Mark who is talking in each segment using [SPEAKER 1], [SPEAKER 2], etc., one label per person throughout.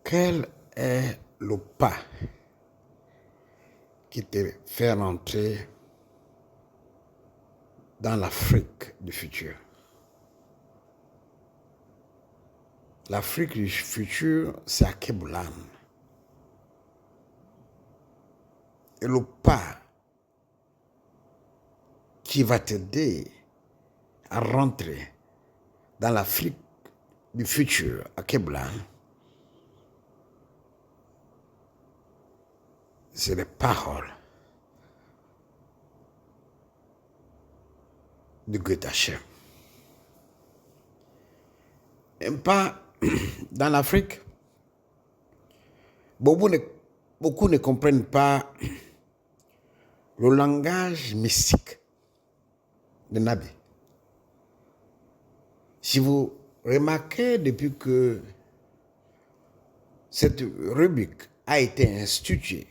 [SPEAKER 1] Quel est le pas qui te fait rentrer dans l'Afrique du futur? L'Afrique du futur, c'est à Keboulan. Et le pas qui va t'aider à rentrer dans l'Afrique du futur à Keboulan, c'est les paroles de Goethe Hachem. Et pas dans l'Afrique, beaucoup ne comprennent pas le langage mystique de Nabi. Si vous remarquez depuis que cette rubrique a été instituée,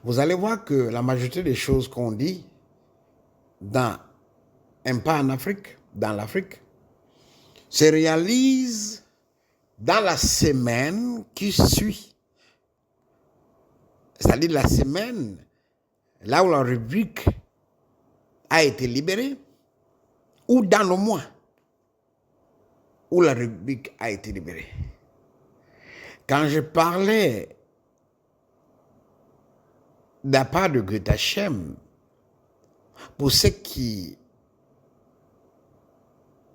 [SPEAKER 1] vous allez voir que la majorité des choses qu'on dit dans un pas en Afrique, dans l'Afrique, se réalisent dans la semaine qui suit. C'est-à-dire la semaine, là où la rubrique a été libérée, ou dans le mois où la rubrique a été libérée. Quand je parlais d'un part de Goethe Hachem, pour ce qui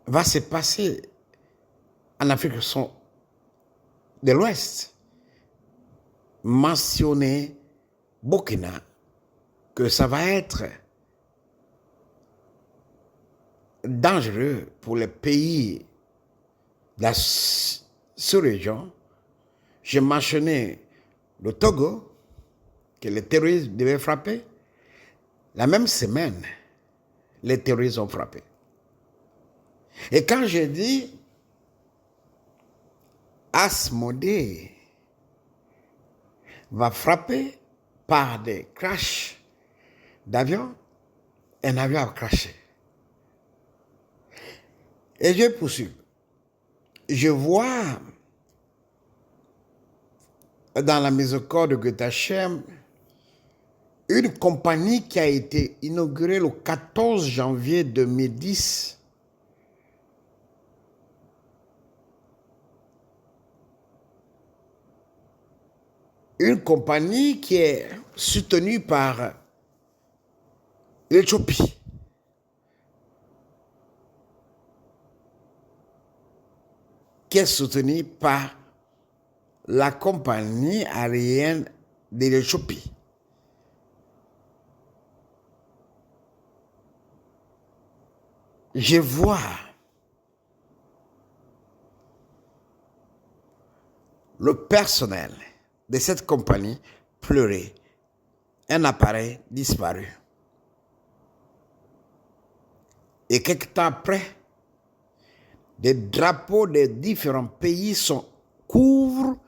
[SPEAKER 1] va se passer en Afrique de l'Ouest, mentionner Burkina, que ça va être dangereux pour les pays de la sous-région. J'ai mentionné le Togo, que les terroristes devaient frapper. La même semaine, les terroristes ont frappé. Et quand j'ai dit Asmodée va frapper par des crashs d'avion, un avion a crashé. Et je poursuis. Je vois dans la mise au corps de Goethe Hachem une compagnie qui a été inaugurée le 14 janvier 2010. Une compagnie qui est soutenue par l'Éthiopie. Qui est soutenue par la compagnie aérienne de l'Éthiopie. Je vois le personnel de cette compagnie pleurer, un appareil disparu. Et quelque temps après, des drapeaux des différents pays couvrent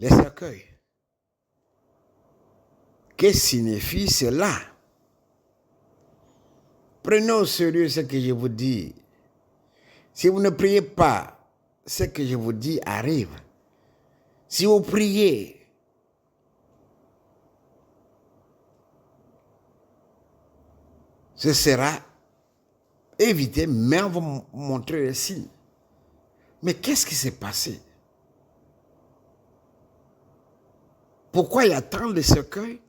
[SPEAKER 1] les cercueils. Que signifie cela? Prenez au sérieux ce que je vous dis. Si vous ne priez pas, ce que je vous dis arrive. Si vous priez, ce sera évité, mais on va vous montrer les signes. Mais qu'est-ce qui s'est passé? Pourquoi il y a tant de cercueils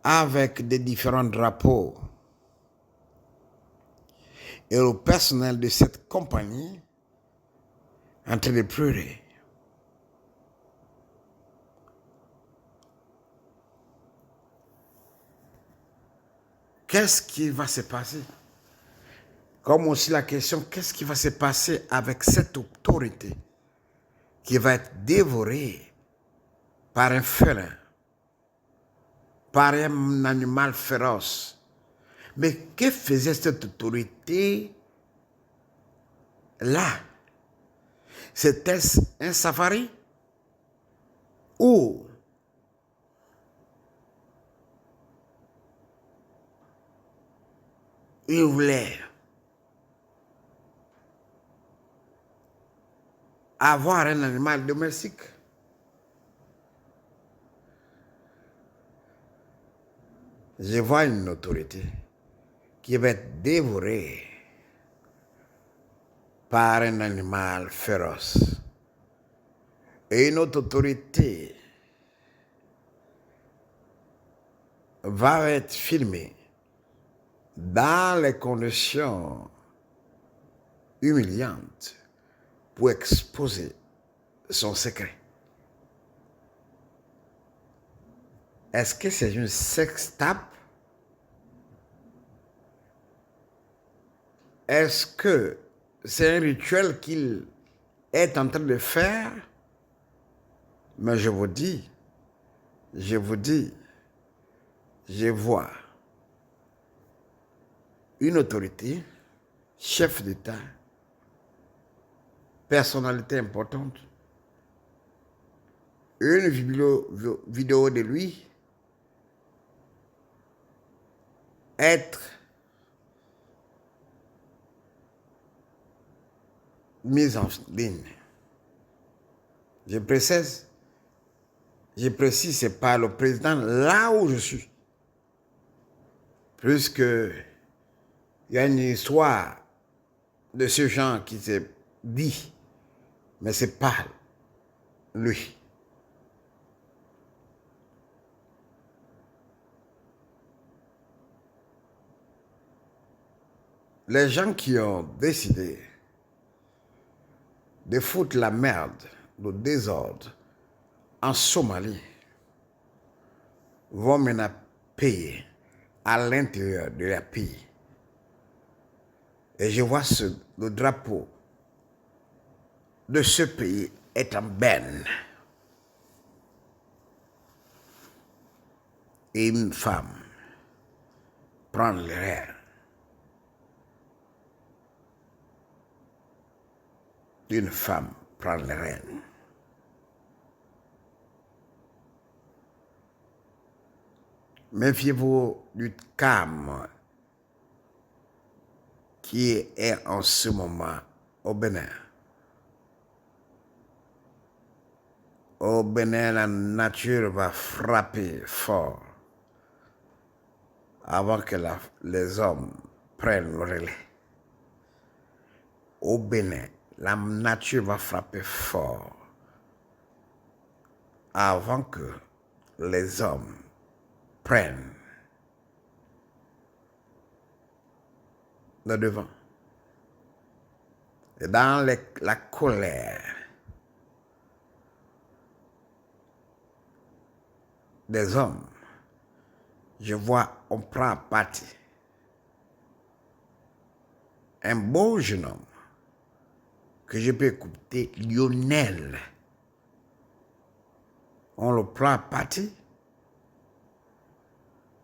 [SPEAKER 1] avec des différents drapeaux? Et le personnel de cette compagnie en train de pleurer. Qu'est-ce qui va se passer? Comme aussi la question, qu'est-ce qui va se passer avec cette autorité qui va être dévorée par un félin, par un animal féroce? Mais que faisait cette autorité là? C'était-ce un safari? Ou il voulait avoir un animal domestique. Je vois une autorité qui va être dévorée par un animal féroce. Et une autre autorité va être filmée dans les conditions humiliantes pour exposer son secret. Est-ce que c'est une sextape? Est-ce que c'est un rituel qu'il est en train de faire? Mais je vous dis, je vois une autorité, chef d'État, personnalité importante, une vidéo de lui être mise en ligne. Je précise, c'est pas le président là où je suis. Puisque il y a une histoire de ce genre qui s'est dit, mais c'est pas lui. Les gens qui ont décidé de foutre la merde, le désordre en Somalie vont maintenant payer à l'intérieur de leur pays. Et je vois le drapeau de ce pays est en berne. Et une femme prend le rêve. Une femme prend les rênes. Méfiez-vous du calme qui est en ce moment au Bénin. Au Bénin, la nature va frapper fort avant que les hommes prennent le relais. Au Bénin, la nature va frapper fort avant que les hommes prennent le devant. Et dans la colère des hommes, je vois, on prend parti. Un beau jeune homme que je peux écouter, Lionel. On le prend parti,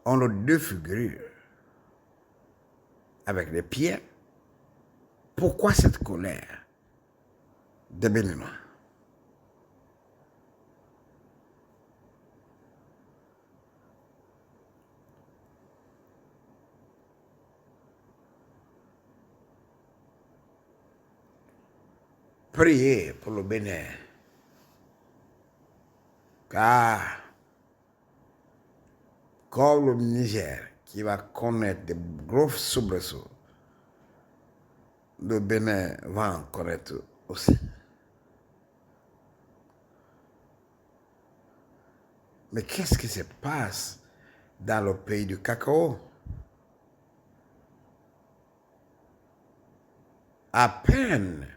[SPEAKER 1] on le défigure avec des pierres. Pourquoi cette colère des Béninois? Priez pour le Bénin, car comme le Niger qui va connaître de gros soubresauts, le Bénin va en connaître aussi. Mais qu'est-ce qui se passe dans le pays du cacao? À peine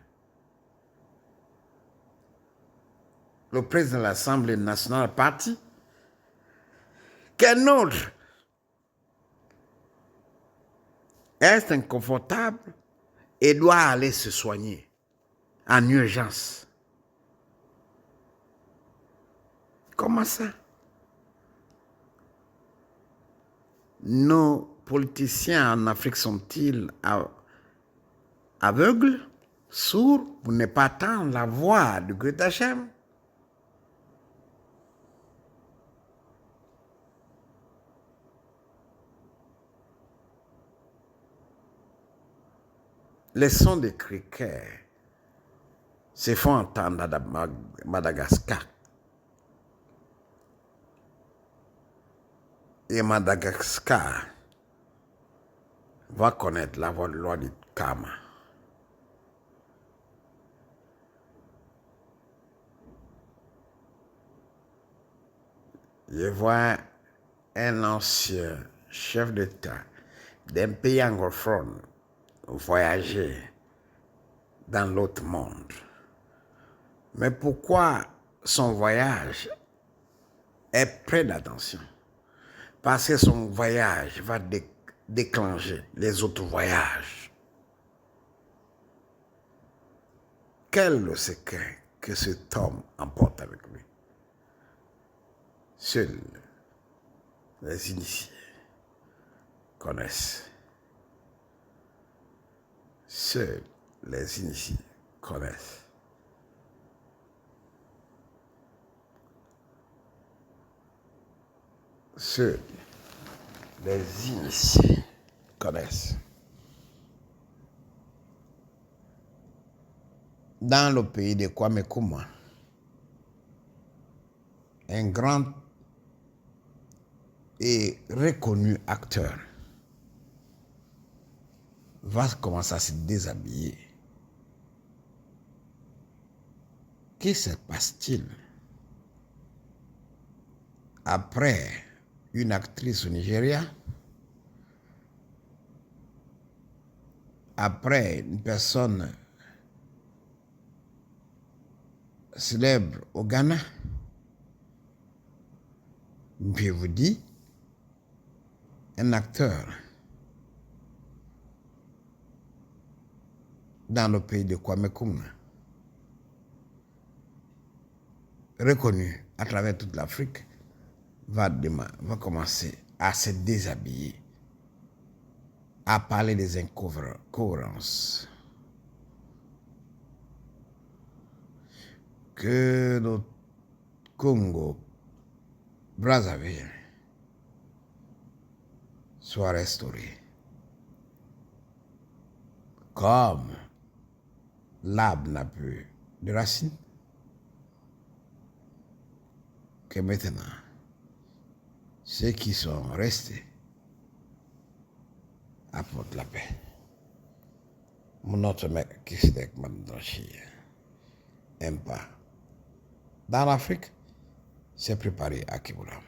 [SPEAKER 1] le président de l'Assemblée nationale parti, qu'un autre est inconfortable et doit aller se soigner en urgence. Comment ça? Nos politiciens en Afrique sont-ils aveugles, sourds, pour ne pas entendre la voix de Greta Thunberg? Les sons des criquets se font entendre à Madagascar. Et Madagascar va connaître la loi du karma. Je vois un ancien chef d'État d'un pays anglophone voyager dans l'autre monde. Mais pourquoi son voyage est près d'attention? Parce que son voyage va déclencher les autres voyages. Quel est le secret que cet homme emporte avec lui? Seuls les initiés connaissent. Seuls les initiés connaissent. Seuls les initiés connaissent. Dans le pays de Kwame Nkrumah, un grand et reconnu acteur va commencer à se déshabiller. Que se passe-t-il après une actrice au Nigeria, après une personne célèbre au Ghana? Je vous dis, un acteur dans le pays de Kwame Nkrumah, reconnu à travers toute l'Afrique, va commencer à se déshabiller, à parler des incohérences que le Congo Brazzaville soit restauré comme l'arbre n'a plus de racines, que maintenant ceux qui sont restés apportent la paix. Mon autre mec qui s'est avec un pas dans l'Afrique, s'est préparé à Kiboulam.